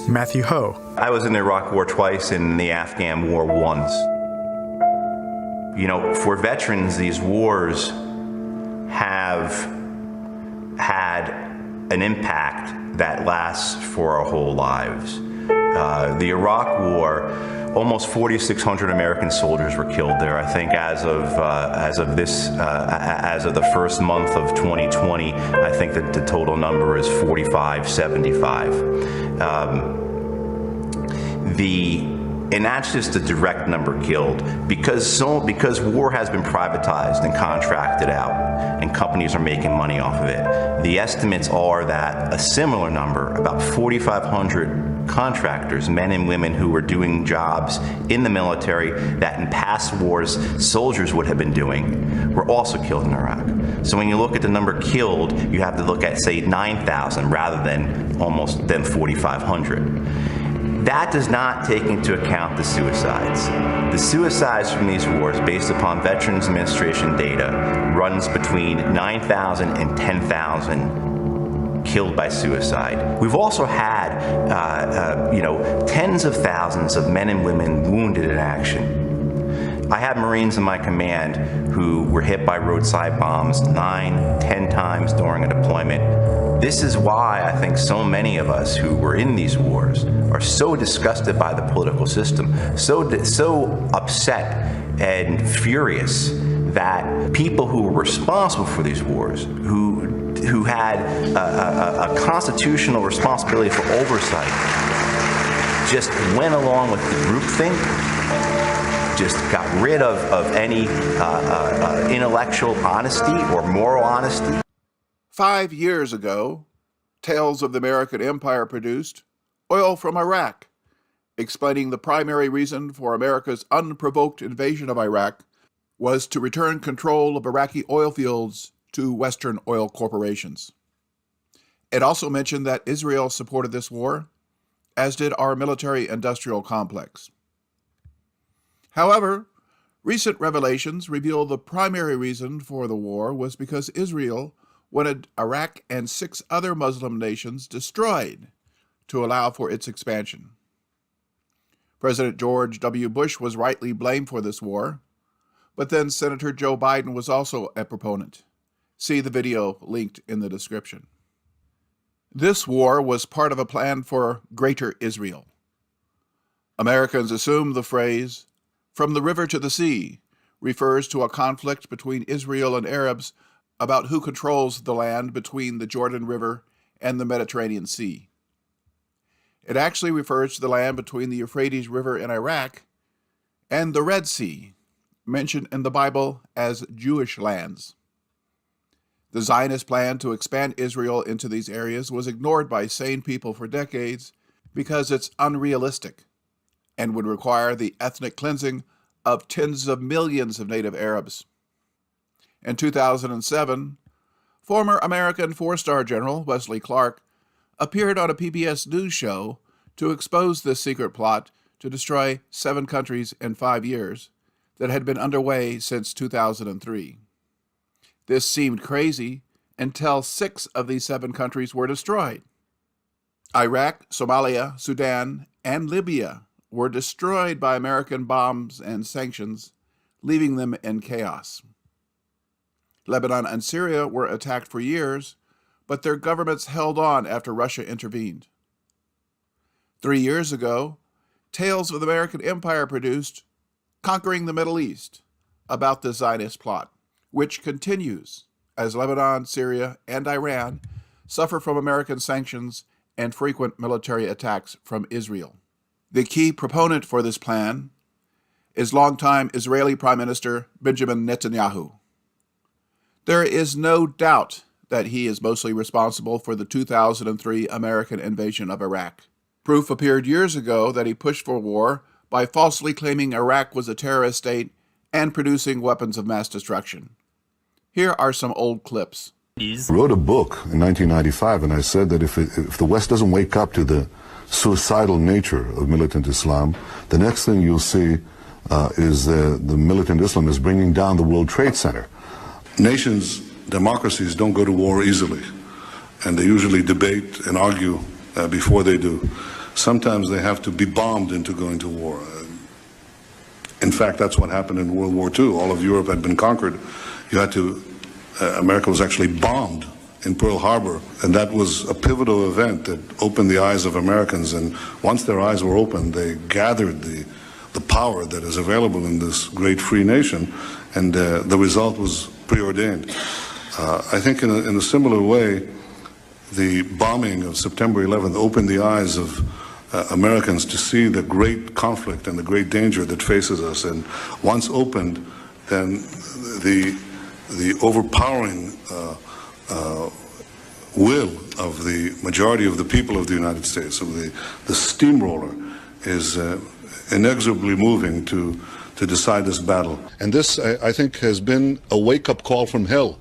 Matthew Ho. I was in the Iraq War twice and the Afghan War once. You know, for veterans, these wars have had an impact that lasts for our whole lives. The Iraq War, almost 4,600 American soldiers were killed there. I think as of the first month of 2020, I think that the total number is 4,575. And that's just a direct number killed because war has been privatized and contracted out, and companies are making money off of it. The estimates are that a similar number, about 4,500 contractors, men and women who were doing jobs in the military that in past wars soldiers would have been doing, were also killed in Iraq. So when you look at the number killed, you have to look at, say, 9,000 rather than 4,500. That does not take into account the suicides. The suicides from these wars, based upon Veterans Administration data, runs between 9,000 and 10,000 killed by suicide. We've also had, tens of thousands of men and women wounded in action. I had Marines in my command who were hit by roadside bombs 9, 10 times during a deployment. This is why I think so many of us who were in these wars are so disgusted by the political system, so upset and furious that people who were responsible for these wars, who had a constitutional responsibility for oversight, just went along with the groupthink, just got rid of any intellectual honesty or moral honesty. 5 years ago, Tales of the American Empire produced Oil from Iraq, explaining the primary reason for America's unprovoked invasion of Iraq was to return control of Iraqi oil fields to Western oil corporations. It also mentioned that Israel supported this war, as did our military-industrial complex. However, recent revelations reveal the primary reason for the war was because Israel wanted Iraq and 6 other Muslim nations destroyed to allow for its expansion. President George W. Bush was rightly blamed for this war, but then Senator Joe Biden was also a proponent. See the video linked in the description. This war was part of a plan for Greater Israel. Americans assume the phrase, "from the river to the sea," refers to a conflict between Israel and Arabs about who controls the land between the Jordan River and the Mediterranean Sea. It actually refers to the land between the Euphrates River in Iraq and the Red Sea, mentioned in the Bible as Jewish lands. The Zionist plan to expand Israel into these areas was ignored by sane people for decades because it's unrealistic and would require the ethnic cleansing of tens of millions of native Arabs. In 2007, former American 4-star General Wesley Clark appeared on a PBS News show to expose this secret plot to destroy 7 countries in 5 years that had been underway since 2003. This seemed crazy until 6 of these 7 countries were destroyed. Iraq, Somalia, Sudan, and Libya were destroyed by American bombs and sanctions, leaving them in chaos. Lebanon and Syria were attacked for years, but their governments held on after Russia intervened. 3 years ago, Tales of the American Empire produced Conquering the Middle East, about the Zionist plot, which continues as Lebanon, Syria, and Iran suffer from American sanctions and frequent military attacks from Israel. The key proponent for this plan is longtime Israeli Prime Minister Benjamin Netanyahu. There is no doubt that he is mostly responsible for the 2003 American invasion of Iraq. Proof appeared years ago that he pushed for war by falsely claiming Iraq was a terrorist state and producing weapons of mass destruction. Here are some old clips. I wrote a book in 1995, and I said that if the West doesn't wake up to the suicidal nature of militant Islam, the next thing you'll see is the militant Islam is bringing down the World Trade Center. Nations, democracies don't go to war easily, and they usually debate and argue before they do. sometimes they have to be bombed into going to war. In fact, that's what happened in World War II. All of Europe had been conquered. America was actually bombed in Pearl Harbor, and that was a pivotal event that opened the eyes of Americans. And once their eyes were opened, they gathered the power that is available in this great free nation, and the result was preordained. I think in a similar way, the bombing of September 11th opened the eyes of Americans to see the great conflict and the great danger that faces us. And once opened, then the overpowering will of the majority of the people of the United States, of the steamroller, is inexorably moving to decide this battle. And this, I think, has been a wake-up call from hell.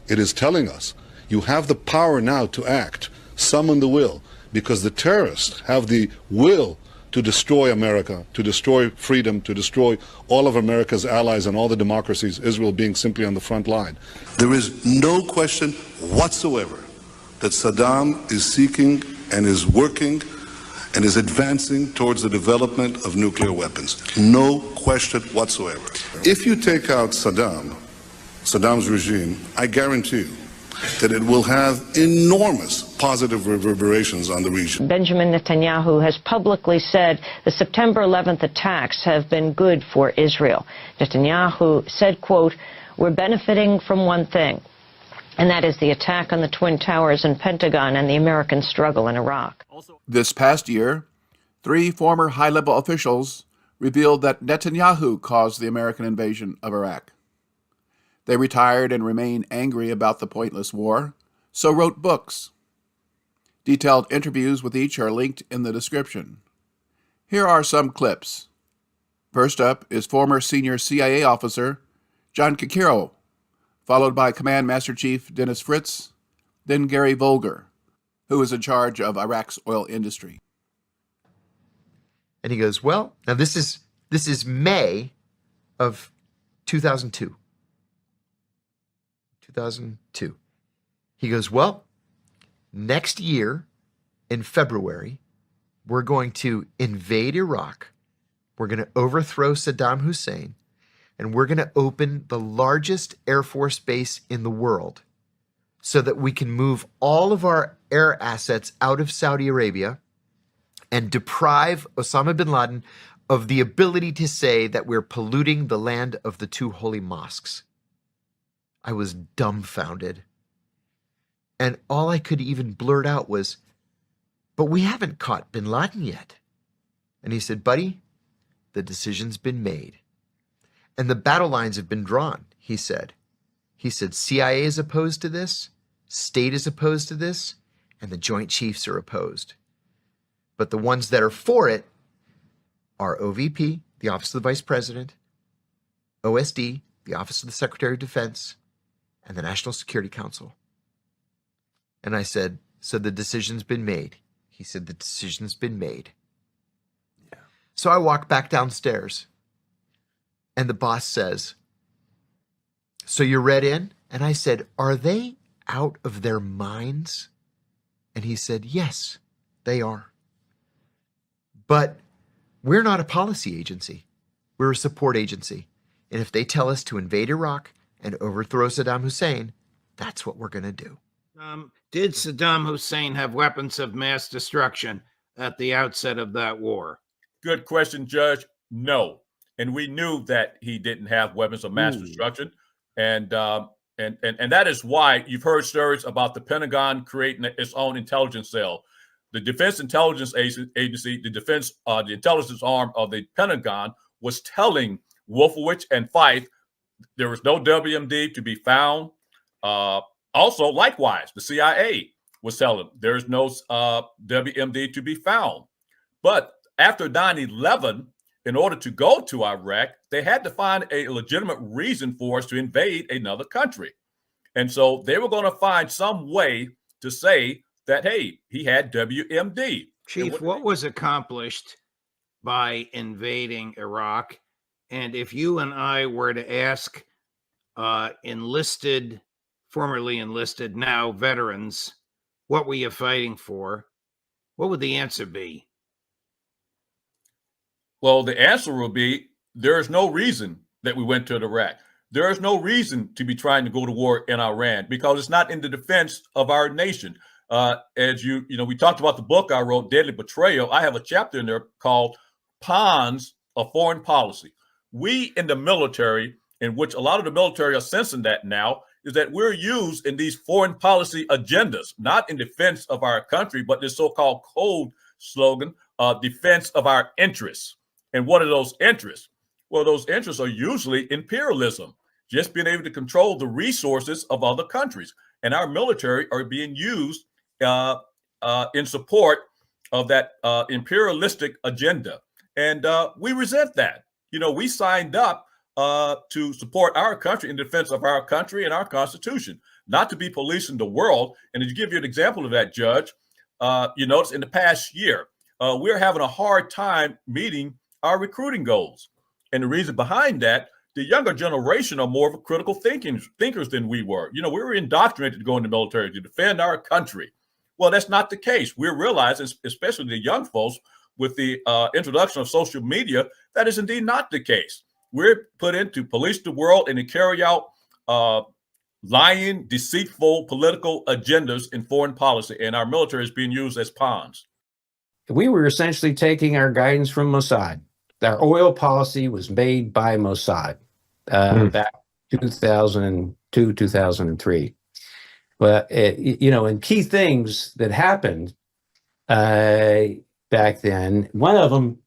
It is telling us, you have the power now to act, summon the will, because the terrorists have the will to destroy America, to destroy freedom, to destroy all of America's allies and all the democracies, Israel being simply on the front line. There is no question whatsoever that Saddam is seeking and is working and is advancing towards the development of nuclear weapons. No question whatsoever. If you take out Saddam's regime, I guarantee you that it will have enormous positive reverberations on the region. Benjamin Netanyahu has publicly said the September 11th attacks have been good for Israel. Netanyahu said, quote, "We're benefiting from one thing, and that is the attack on the Twin Towers and Pentagon and the American struggle in Iraq." This past year, 3 former high-level officials revealed that Netanyahu caused the American invasion of Iraq. They retired and remain angry about the pointless war, so wrote books. Detailed interviews with each are linked in the description. Here are some clips. First up is former senior CIA officer John Kikiro, followed by Command Master Chief Dennis Fritz, then Gary Volger, who is in charge of Iraq's oil industry. And he goes, well, now this is May of 2002. 2002. He goes, well, next year in February, we're going to invade Iraq. We're going to overthrow Saddam Hussein, and we're going to open the largest Air Force base in the world so that we can move all of our air assets out of Saudi Arabia and deprive Osama bin Laden of the ability to say that we're polluting the land of the 2 holy mosques. I was dumbfounded. And all I could even blurt out was, but we haven't caught bin Laden yet. And he said, buddy, the decision's been made. And the battle lines have been drawn, he said. He said, CIA is opposed to this, state is opposed to this, and the Joint Chiefs are opposed. But the ones that are for it are OVP, the Office of the Vice President, OSD, the Office of the Secretary of Defense, and the National Security Council. And I said, so the decision's been made. He said, the decision's been made. Yeah. So I walk back downstairs, and the boss says, so you're read in? And I said, are they out of their minds? And he said, yes, they are. But we're not a policy agency. We're a support agency. And if they tell us to invade Iraq and overthrow Saddam Hussein, that's what we're going to do. Did Saddam Hussein have weapons of mass destruction at the outset of that war? Good question, Judge. No. And we knew that he didn't have weapons of mass destruction. And that is why you've heard stories about the Pentagon creating its own intelligence cell. The Defense Intelligence Agency, the intelligence arm of the Pentagon, was telling Wolfowitz and Fife there was no WMD to be found. Also, likewise, the CIA was telling them there's no WMD to be found. But after 9/11, in order to go to Iraq, they had to find a legitimate reason for us to invade another country. And so they were going to find some way to say that, hey, he had WMD. Chief, what was accomplished by invading Iraq? And if you and I were to ask formerly enlisted, now veterans, what were you fighting for? What would the answer be? Well, the answer will be there is no reason that we went to Iraq. There is no reason to be trying to go to war in Iran because it's not in the defense of our nation. As we talked about the book I wrote, Deadly Betrayal. I have a chapter in there called Pawns of Foreign Policy. We in the military, in which a lot of the military are sensing that now, is that we're used in these foreign policy agendas, not in defense of our country, but this so-called code slogan, defense of our interests. And what are those interests? Well, those interests are usually imperialism, just being able to control the resources of other countries. And our military are being used in support of that imperialistic agenda. And we resent that. We signed up to support our country in defense of our country and our Constitution, not to be policing the world. And to give you an example of that, Judge, you notice in the past year, we're having a hard time meeting our recruiting goals. And the reason behind that, the younger generation are more of a critical thinkers than we were. We were indoctrinated to go in the military to defend our country. Well, that's not the case. We're realizing, especially the young folks, with the introduction of social media, that is indeed not the case. We're put in to police the world and to carry out lying, deceitful political agendas in foreign policy, and our military is being used as pawns. We were essentially taking our guidance from Mossad. Our oil policy was made by Mossad back 2002, 2003. But, and key things that happened back then, one of them,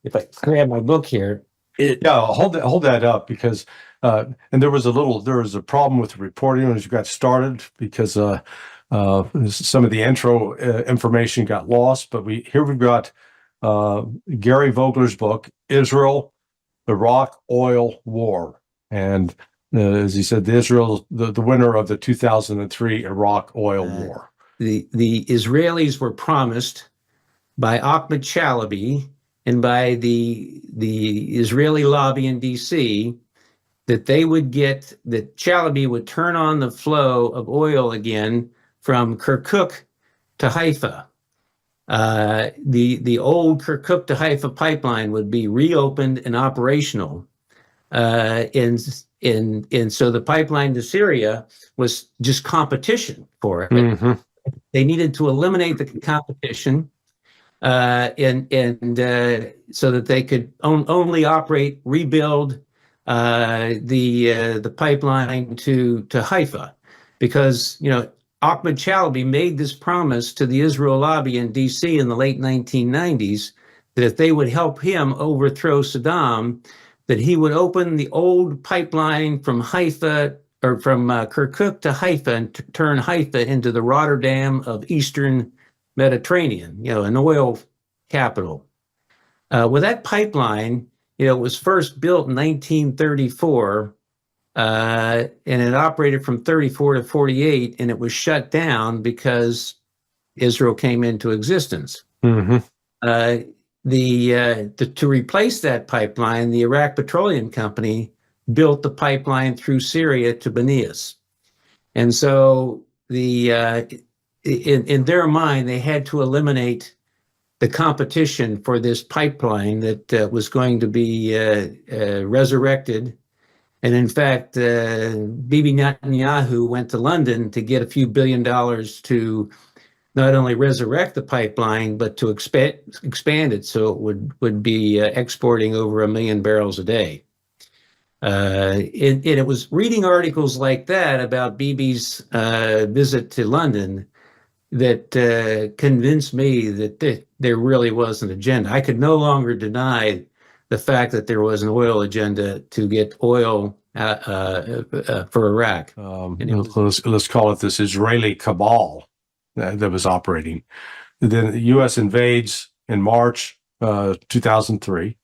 if I grab my book here. Hold that up because, and there was a problem with the reporting as you got started because some of the intro information got lost. But we've got Gary Vogler's book, Israel, Iraq Oil War. And as he said, the winner of the 2003 Iraq Oil War. The Israelis were promised by Ahmed Chalabi and by the Israeli lobby in D.C. that that Chalabi would turn on the flow of oil again from Kirkuk to Haifa. The old Kirkuk to Haifa pipeline would be reopened and operational. And so the pipeline to Syria was just competition for it. Mm-hmm. They needed to eliminate the competition and so that they could only rebuild the pipeline to Haifa, because Ahmed Chalabi made this promise to the Israel lobby in D.C. in the late 1990s that if they would help him overthrow Saddam, that he would open the old pipeline from Haifa or from Kirkuk to Haifa and turn Haifa into the Rotterdam of Eastern Mediterranean, an oil capital. Well, that pipeline, was first built in 1934, and it operated from 34 to 48, and it was shut down because Israel came into existence. Mm-hmm. To replace that pipeline, the Iraq Petroleum Company built the pipeline through Syria to Banias. And so in their mind, they had to eliminate the competition for this pipeline that was going to be resurrected. And in fact, Bibi Netanyahu went to London to get a few $1 billion to not only resurrect the pipeline, but to expand it so it would be exporting over 1 million barrels a day. And it was reading articles like that about Bibi's visit to London that convinced me that there really was an agenda. I could no longer deny the fact that there was an oil agenda to get oil for Iraq. Let's call it this Israeli cabal that was operating. Then the U.S. invades in March 2003,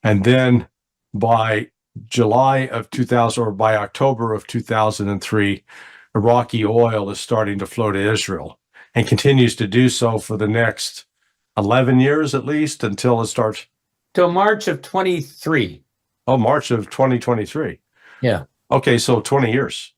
and then by July of 2000 or by October of 2003, Iraqi oil is starting to flow to Israel and continues to do so for the next 11 years at least until it starts. Till March of 23. Oh, March of 2023. Yeah. Okay, so 20 years.